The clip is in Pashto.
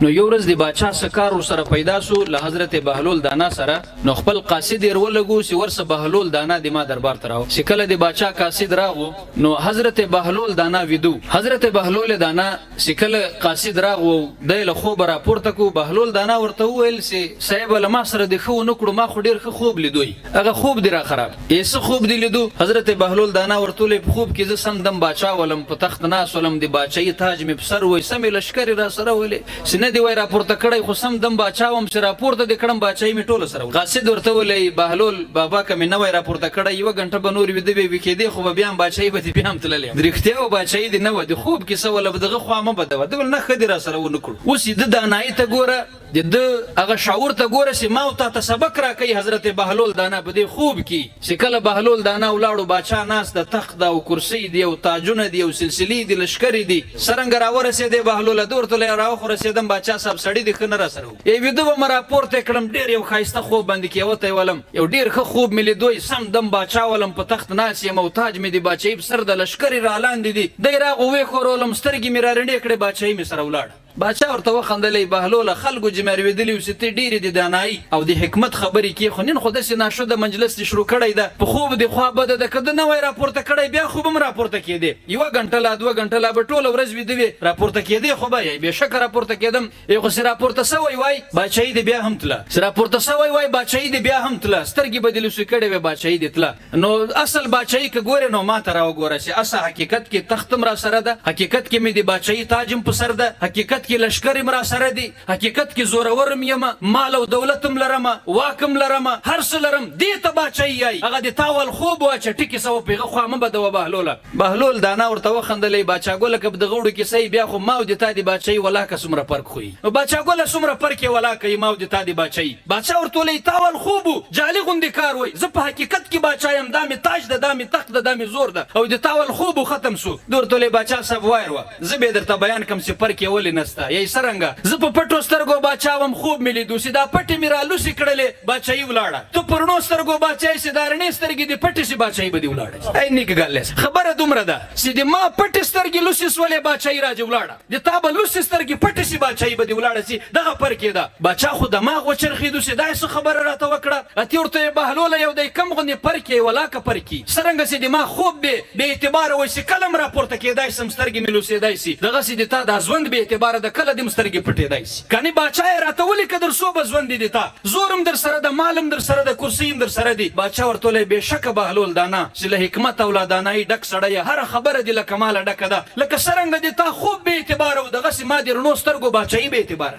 نو یو ورځ د بادشاہ سکار سره پیدا سو له حضرت بهلول دانا سره نو خپل قاصد یې ورولګو چې ورسه بهلول دانا د ما دربار ته راو چې کله د بادشاہ قاصد راغو نو حضرت بهلول دانا ویدو حضرت بهلول دانا چې کله قاصد راغو د له خوب را پورته کو بهلول دانا ورته ویل چې صاحب له ما سره د خو نو کړو ما خو ډیر خوب لیدوي هغه خوب دی را خراب ایسه خوب دی لیدو حضرت بهلول دانا ورته له خوب کې ز سم دم بادشاہ ولم په تخت ناس ولم د بادشاہي تاج می بسر وې سم لشکري را سره ولې دی وای راپورته کړی خو سم دم باچاوم چې راپورته د کړم باچای می ټوله سره قاصد ورته ولې بهلول بابا کمه نه وای راپورته کړی یو غنټه بنور وی دی وی کې دی خو بیا هم باچای به بیا هم تللې درختیا او باچای دی نه و د خوب کې سوال بدغه خو ما بده ول نه خدي را سره ونکړو اوس د دانای ته ګوره د هغه شعور ته ګوره چې ما او ته سبق را کوي حضرت بهلول دانا په دې خوب کې چې کله بهلول دانا ولاړو باچا ناس د تخت او کرسی دی او تاجونه دی او سلسلې دی لشکري دی سرنګ را ورسېده بهلول دورته راو خو رسېدم باچا صاحب سړی د خنره سره ای ویدو ما راپورته کړم ډیر یو خایسته خوب باندې کېوته ولم یو ډیر ښه خوب ملي دوی سم دم باچا ولم په تخت ناس یم او تاج می دی باچای سر د لشکري را لاندې دی دی را غوې خورولم سترګې می را رڼې کړې باچای می سره ولاړ باچا ورته وخندلې بهلول خلکو جمر ویدلی او ستې ډېرې د دانایی او د حکمت خبرې کې خو نن خو داسې ناشو د مجلس شروع کړی ده په خوب د خوا بده د کده نه وای راپورته کړی بیا خوب هم راپورته کېدی یوه غنټه لا دوه غنټه لا به ټوله ورځ ویده وې راپورته کېدی خو به بېشکه راپورته کېدم یو خو چې راپورته سوی وای باچایي د بیا هم تله چې راپورته سوی وای باچایي د بیا هم تله سترګې به دې لوسې کړې وې باچایي دې تله نو اصل باچایي که ګورې نو ما ته راوګوره چې اصل حقیقت کې تختم را سره ده حقیقت کې مې د باچایي تاج هم په سر ده حقیقت کې لشکر هم را سره دی حقیقت کې زورورم یم مال او دولتم لرم واکم لرم هر څه لرم دې ته باچایي یای هغه د تاول خوب وا چې ټکی سو پیغه خو ما بده بهلول دانا ورته وخندلې باچا ګل کب د غوړو کې سي بیا خو ما او د تا دی باچایي ولا که سمره پرک خوې نو باچا ګل سمره پرک ولا که ما او د تا دی باچایي باچا ورته لې تاول خوب جالي غوندې کار وای زه په حقیقت کې باچایم دامه تاج د دامه تخت د دامه زور ده او د تاول خوب ختم سو دورته لې باچا صاحب وایرو زه به درته بیان کوم چې پرک ولې نستا یې سرنګ زه په پټو سترګو باچاوم خوب ملي دوسی دا پټي میرا لوسی کړلې باچایي ولاړه ته پرنو سترګو باچای سي دارنې سترګې دې پټي سي باچایي بدی ولاړه اي نیک ګالس خبره دومره ده چې د ما پټي سترګې لوسی سولې باچایي راځي ولاړه د تا به لوسی سترګې پټي سي باچایي بدی ولاړه سي دغه پر کې ده باچا خو دماغ وچرخې دوسی دا څه خبره راته وکړه اته ورته بهلول یو د کم غني پر کې ولا که پر کې سرنګ سي د ما خوب به اعتبار وای سي کلم راپورته کېدای سم سترګې ملوسي دای سي دغه سي د تا د ژوند به اعتبار د کله د مسترګې پټې دای سي کني باچا راته ولي کدر سو بزوند دي تا زورم در سره د مالم در سره د کرسیم در سره دي باچا ورته له بشک بهلول دانا چې له حکمت اولادانای ډک سړی هر خبره دی له کمال ډک ده لکه سرنګ دي تا خوب به اعتبار او دغه سي ما د رڼو سترګو باچای به اعتبار